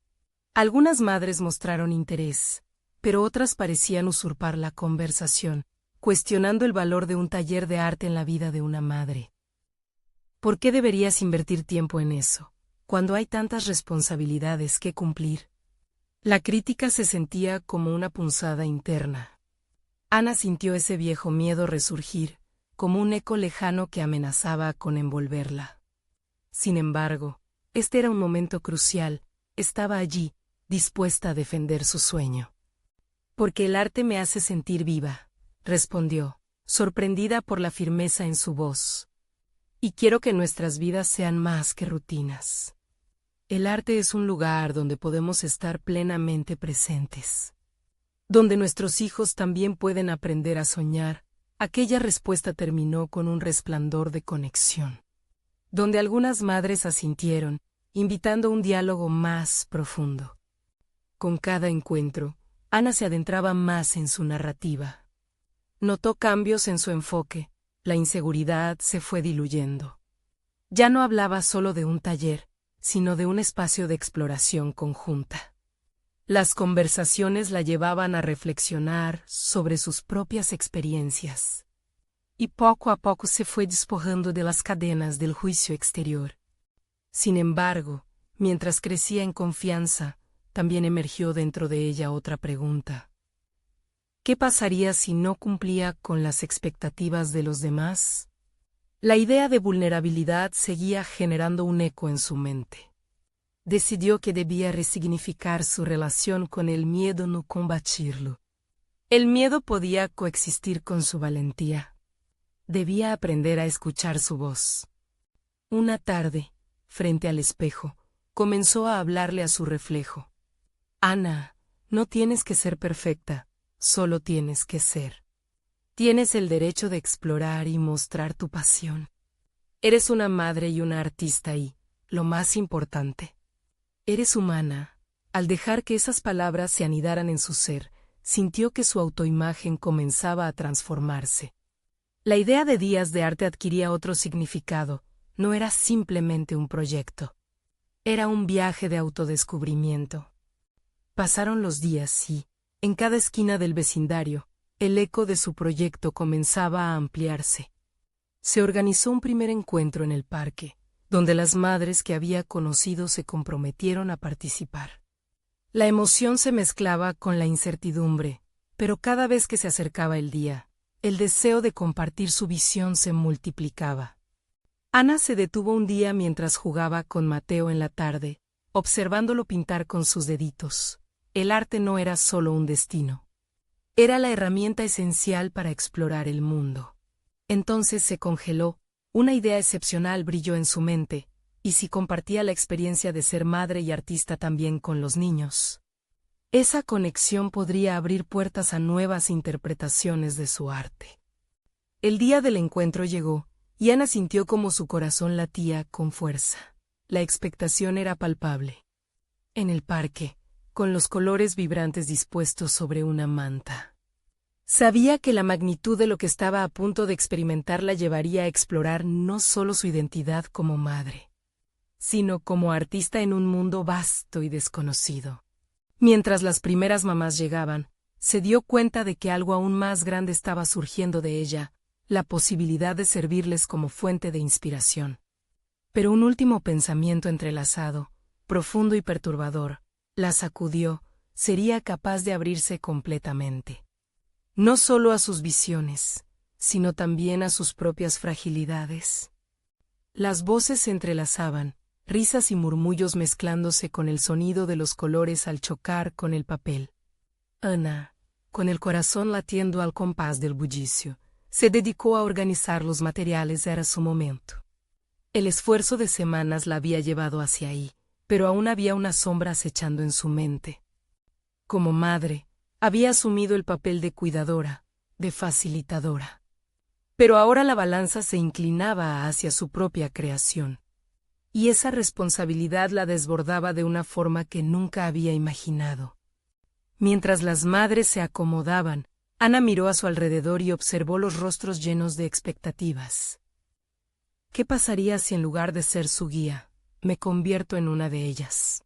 A: Algunas madres mostraron interés, pero otras parecían usurpar la conversación, cuestionando el valor de un taller de arte en la vida de una madre. ¿Por qué deberías invertir tiempo en eso? cuando hay tantas responsabilidades que cumplir. La crítica se sentía como una punzada interna. Ana sintió ese viejo miedo resurgir, como un eco lejano que amenazaba con envolverla. Sin embargo, este era un momento crucial, estaba allí, dispuesta a defender su sueño. Porque el arte me hace sentir viva, respondió, sorprendida por la firmeza en su voz. Y quiero que nuestras vidas sean más que rutinas. El arte es un lugar donde podemos estar plenamente presentes. Donde nuestros hijos también pueden aprender a soñar. Aquella respuesta terminó con un resplandor de conexión. Donde algunas madres asintieron, invitando un diálogo más profundo. Con cada encuentro, Ana se adentraba más en su narrativa. Notó cambios en su enfoque, la inseguridad se fue diluyendo. Ya no hablaba solo de un taller, sino de un espacio de exploración conjunta. Las conversaciones la llevaban a reflexionar sobre sus propias experiencias. Y poco a poco se fue despojando de las cadenas del juicio exterior. Sin embargo, mientras crecía en confianza, también emergió dentro de ella otra pregunta. ¿Qué pasaría si no cumplía con las expectativas de los demás? La idea de vulnerabilidad seguía generando un eco en su mente. Decidió que debía resignificar su relación con el miedo, no combatirlo. El miedo podía coexistir con su valentía. Debía aprender a escuchar su voz. Una tarde, frente al espejo, comenzó a hablarle a su reflejo. Ana, no tienes que ser perfecta, solo tienes que ser. Tienes el derecho de explorar y mostrar tu pasión. Eres una madre y una artista y, lo más importante, eres humana. Al dejar que esas palabras se anidaran en su ser, sintió que su autoimagen comenzaba a transformarse. La idea de Días de Arte adquiría otro significado, no era simplemente un proyecto. Era un viaje de autodescubrimiento. Pasaron los días y, en cada esquina del vecindario, el eco de su proyecto comenzaba a ampliarse. Se organizó un primer encuentro en el parque, donde las madres que había conocido se comprometieron a participar. La emoción se mezclaba con la incertidumbre, pero cada vez que se acercaba el día, el deseo de compartir su visión se multiplicaba. Ana se detuvo un día mientras jugaba con Mateo en la tarde, observándolo pintar con sus deditos. El arte no era solo un destino. Era la herramienta esencial para explorar el mundo. Entonces se congeló, una idea excepcional brilló en su mente, y si compartía la experiencia de ser madre y artista también con los niños. Esa conexión podría abrir puertas a nuevas interpretaciones de su arte. El día del encuentro llegó, y Ana sintió como su corazón latía con fuerza. La expectación era palpable. En el parque, con los colores vibrantes dispuestos sobre una manta. Sabía que la magnitud de lo que estaba a punto de experimentar la llevaría a explorar no solo su identidad como madre, sino como artista en un mundo vasto y desconocido. Mientras las primeras mamás llegaban, se dio cuenta de que algo aún más grande estaba surgiendo de ella, la posibilidad de servirles como fuente de inspiración. Pero un último pensamiento entrelazado, profundo y perturbador, la sacudió, sería capaz de abrirse completamente. No solo a sus visiones, sino también a sus propias fragilidades. Las voces se entrelazaban, risas y murmullos mezclándose con el sonido de los colores al chocar con el papel. Ana, con el corazón latiendo al compás del bullicio, se dedicó a organizar los materiales. Era su momento. El esfuerzo de semanas la había llevado hacia ahí, pero aún había una sombra acechando en su mente. Como madre, había asumido el papel de cuidadora, de facilitadora. Pero ahora la balanza se inclinaba hacia su propia creación. Y esa responsabilidad la desbordaba de una forma que nunca había imaginado. Mientras las madres se acomodaban, Ana miró a su alrededor y observó los rostros llenos de expectativas. ¿Qué pasaría si en lugar de ser su guía, me convierto en una de ellas?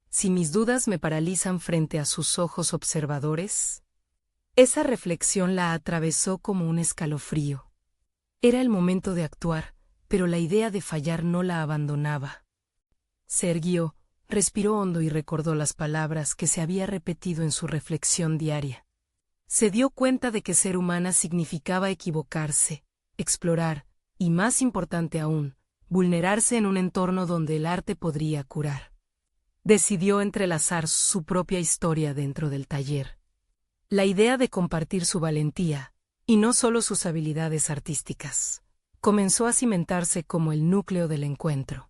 A: Si mis dudas me paralizan frente a sus ojos observadores. Esa reflexión la atravesó como un escalofrío. Era el momento de actuar, pero la idea de fallar no la abandonaba. Se irguió, respiró hondo y recordó las palabras que se había repetido en su reflexión diaria. Se dio cuenta de que ser humana significaba equivocarse, explorar, y más importante aún, vulnerarse en un entorno donde el arte podría curar. Decidió entrelazar su propia historia dentro del taller. La idea de compartir su valentía, y no solo sus habilidades artísticas, comenzó a cimentarse como el núcleo del encuentro.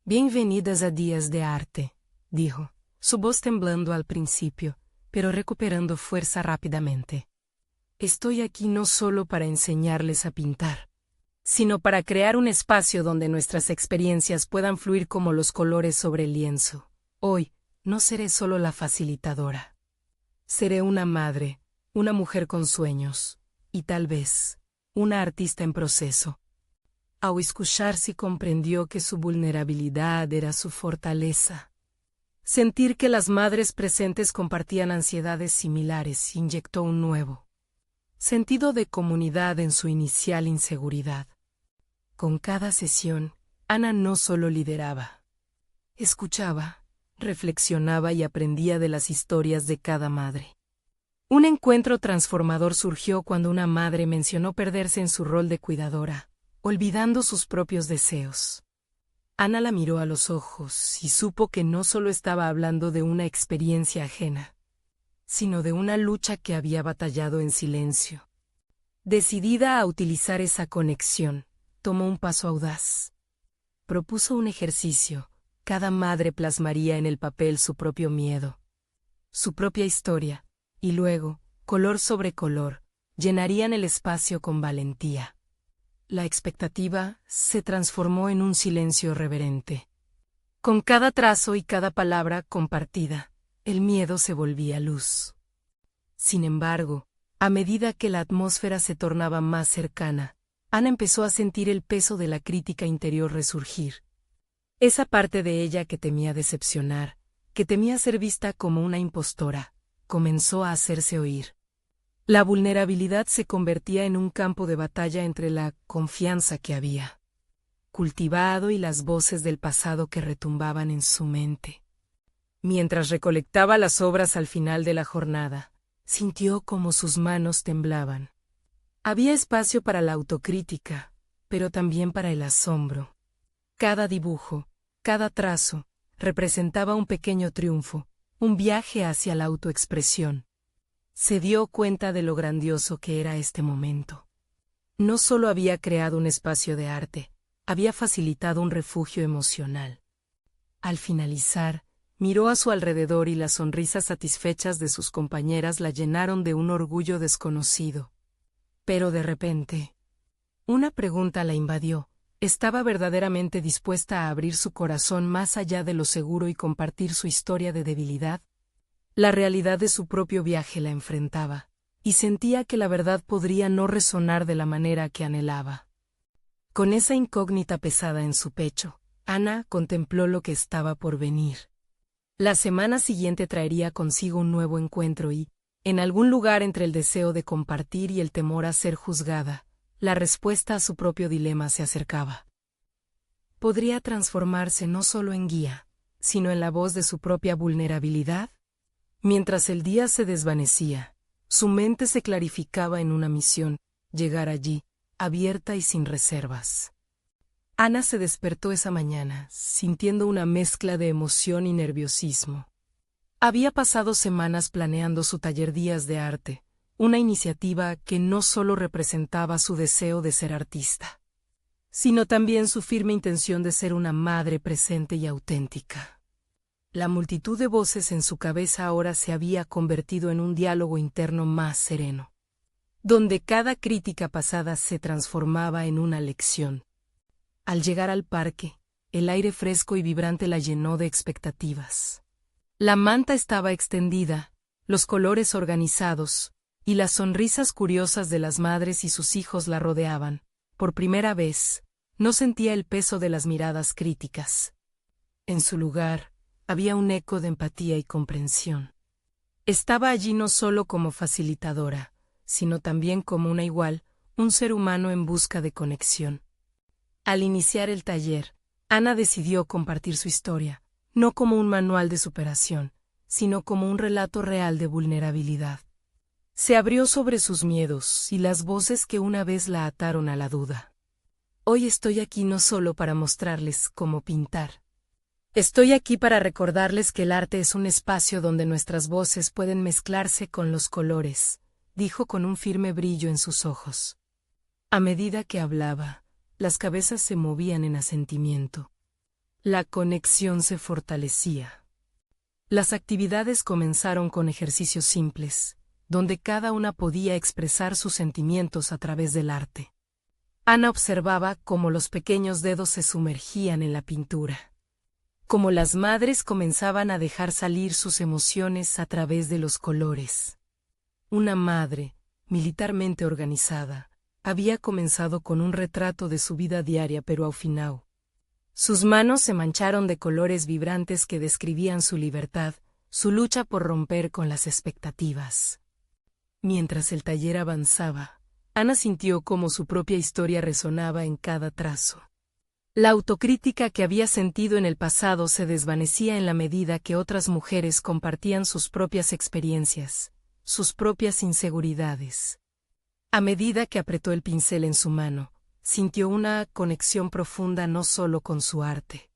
A: «Bienvenidas a Días de Arte», dijo, su voz temblando al principio, pero recuperando fuerza rápidamente. «Estoy aquí no solo para enseñarles a pintar, sino para crear un espacio donde nuestras experiencias puedan fluir como los colores sobre el lienzo. Hoy, no seré solo la facilitadora. Seré una madre, una mujer con sueños, y tal vez, una artista en proceso». Ao escucharse comprendió que su vulnerabilidad era su fortaleza. Sentir que las madres presentes compartían ansiedades similares inyectó un nuevo sentido de comunidad en su inicial inseguridad. Con cada sesión, Ana no solo lideraba, escuchaba, reflexionaba y aprendía de las historias de cada madre. Un encuentro transformador surgió cuando una madre mencionó perderse en su rol de cuidadora, olvidando sus propios deseos. Ana la miró a los ojos y supo que no solo estaba hablando de una experiencia ajena, sino de una lucha que había batallado en silencio. Decidida a utilizar esa conexión, tomó un paso audaz. Propuso un ejercicio. Cada madre plasmaría en el papel su propio miedo, su propia historia, y luego, color sobre color, llenarían el espacio con valentía. La expectativa se transformó en un silencio reverente. Con cada trazo y cada palabra compartida, el miedo se volvía luz. Sin embargo, a medida que la atmósfera se tornaba más cercana, Ana empezó a sentir el peso de la crítica interior resurgir. Esa parte de ella que temía decepcionar, que temía ser vista como una impostora, comenzó a hacerse oír. La vulnerabilidad se convertía en un campo de batalla entre la confianza que había cultivado y las voces del pasado que retumbaban en su mente. Mientras recolectaba las obras al final de la jornada, sintió como sus manos temblaban. Había espacio para la autocrítica, pero también para el asombro. Cada dibujo, cada trazo, representaba un pequeño triunfo, un viaje hacia la autoexpresión. Se dio cuenta de lo grandioso que era este momento. No solo había creado un espacio de arte, había facilitado un refugio emocional. Al finalizar, miró a su alrededor y las sonrisas satisfechas de sus compañeras la llenaron de un orgullo desconocido. Pero de repente, una pregunta la invadió. ¿Estaba verdaderamente dispuesta a abrir su corazón más allá de lo seguro y compartir su historia de debilidad? La realidad de su propio viaje la enfrentaba, y sentía que la verdad podría no resonar de la manera que anhelaba. Con esa incógnita pesada en su pecho, Ana contempló lo que estaba por venir. La semana siguiente traería consigo un nuevo encuentro y, en algún lugar entre el deseo de compartir y el temor a ser juzgada, la respuesta a su propio dilema se acercaba. ¿Podría transformarse no solo en guía, sino en la voz de su propia vulnerabilidad? Mientras el día se desvanecía, su mente se clarificaba en una misión: llegar allí, abierta y sin reservas. Ana se despertó esa mañana, sintiendo una mezcla de emoción y nerviosismo. Había pasado semanas planeando su taller Días de Arte, una iniciativa que no solo representaba su deseo de ser artista, sino también su firme intención de ser una madre presente y auténtica. La multitud de voces en su cabeza ahora se había convertido en un diálogo interno más sereno, donde cada crítica pasada se transformaba en una lección. Al llegar al parque, el aire fresco y vibrante la llenó de expectativas. La manta estaba extendida, los colores organizados, y las sonrisas curiosas de las madres y sus hijos la rodeaban. Por primera vez, no sentía el peso de las miradas críticas. En su lugar, había un eco de empatía y comprensión. Estaba allí no solo como facilitadora, sino también como una igual, un ser humano en busca de conexión. Al iniciar el taller, Ana decidió compartir su historia, no como un manual de superación, sino como un relato real de vulnerabilidad. Se abrió sobre sus miedos y las voces que una vez la ataron a la duda. Hoy estoy aquí no solo para mostrarles cómo pintar. Estoy aquí para recordarles que el arte es un espacio donde nuestras voces pueden mezclarse con los colores, dijo con un firme brillo en sus ojos. A medida que hablaba, las cabezas se movían en asentimiento. La conexión se fortalecía. Las actividades comenzaron con ejercicios simples, donde cada una podía expresar sus sentimientos a través del arte. Ana observaba cómo los pequeños dedos se sumergían en la pintura, cómo las madres comenzaban a dejar salir sus emociones a través de los colores. Una madre, militarmente organizada, había comenzado con un retrato de su vida diaria pero aufinao. Sus manos se mancharon de colores vibrantes que describían su libertad, su lucha por romper con las expectativas. Mientras el taller avanzaba, Ana sintió cómo su propia historia resonaba en cada trazo. La autocrítica que había sentido en el pasado se desvanecía en la medida que otras mujeres compartían sus propias experiencias, sus propias inseguridades. A medida que apretó el pincel en su mano, sintió una conexión profunda no solo con su arte,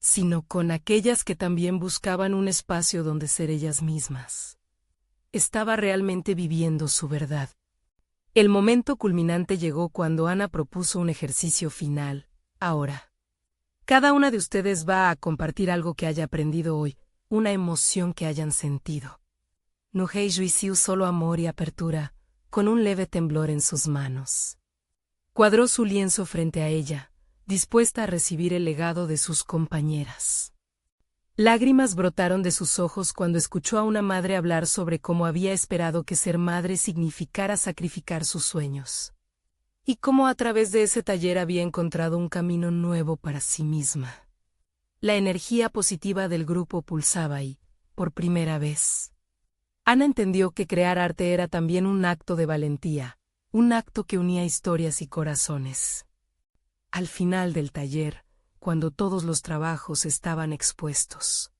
A: sino con aquellas que también buscaban un espacio donde ser ellas mismas. Estaba realmente viviendo su verdad. El momento culminante llegó cuando Ana propuso un ejercicio final. Ahora, cada una de ustedes va a compartir algo que haya aprendido hoy, una emoción que hayan sentido. Nujei Juiciu solo amor y apertura, con un leve temblor en sus manos. Cuadró su lienzo frente a ella, dispuesta a recibir el legado de sus compañeras. Lágrimas brotaron de sus ojos cuando escuchó a una madre hablar sobre cómo había esperado que ser madre significara sacrificar sus sueños. Y cómo a través de ese taller había encontrado un camino nuevo para sí misma. La energía positiva del grupo pulsaba y, por primera vez, Ana entendió que crear arte era también un acto de valentía, un acto que unía historias y corazones. Al final del taller, cuando todos los trabajos estaban expuestos,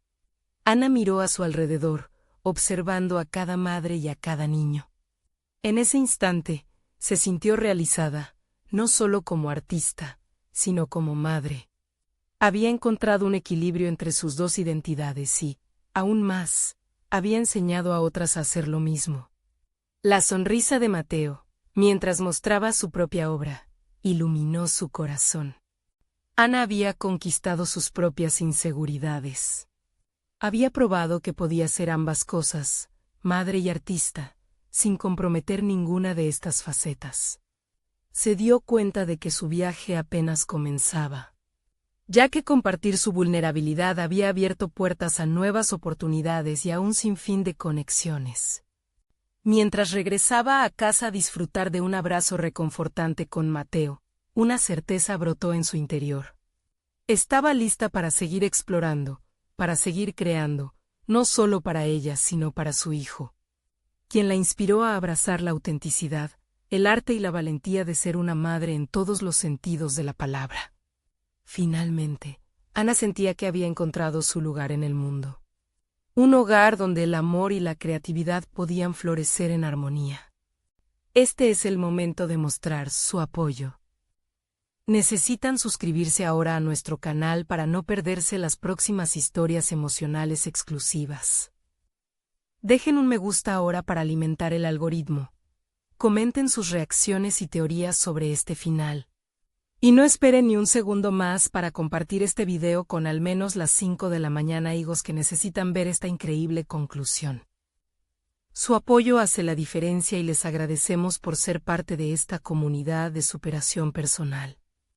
A: Ana miró a su alrededor, observando a cada madre y a cada niño. En ese instante, se sintió realizada, no solo como artista, sino como madre. Había encontrado un equilibrio entre sus dos identidades y, aún más, había enseñado a otras a hacer lo mismo. La sonrisa de Mateo, mientras mostraba su propia obra, iluminó su corazón. Ana había conquistado sus propias inseguridades. Había probado que podía ser ambas cosas, madre y artista, sin comprometer ninguna de estas facetas. Se dio cuenta de que su viaje apenas comenzaba, ya que compartir su vulnerabilidad había abierto puertas a nuevas oportunidades y a un sinfín de conexiones. Mientras regresaba a casa a disfrutar de un abrazo reconfortante con Mateo, una certeza brotó en su interior. Estaba lista para seguir explorando, para seguir creando, no solo para ella, sino para su hijo, quien la inspiró a abrazar la autenticidad, el arte y la valentía de ser una madre en todos los sentidos de la palabra. Finalmente, Ana sentía que había encontrado su lugar en el mundo. Un hogar donde el amor y la creatividad podían florecer en armonía. Este es el momento de mostrar su apoyo. Necesitan suscribirse ahora a nuestro canal para no perderse las próximas historias emocionales exclusivas. Dejen un me gusta ahora para alimentar el algoritmo. Comenten sus reacciones y teorías sobre este final. Y no esperen ni un segundo más para compartir este video con al menos las 5 de la mañana higos que necesitan ver esta increíble conclusión. Su apoyo hace la diferencia y les agradecemos por ser parte de esta comunidad de superación personal.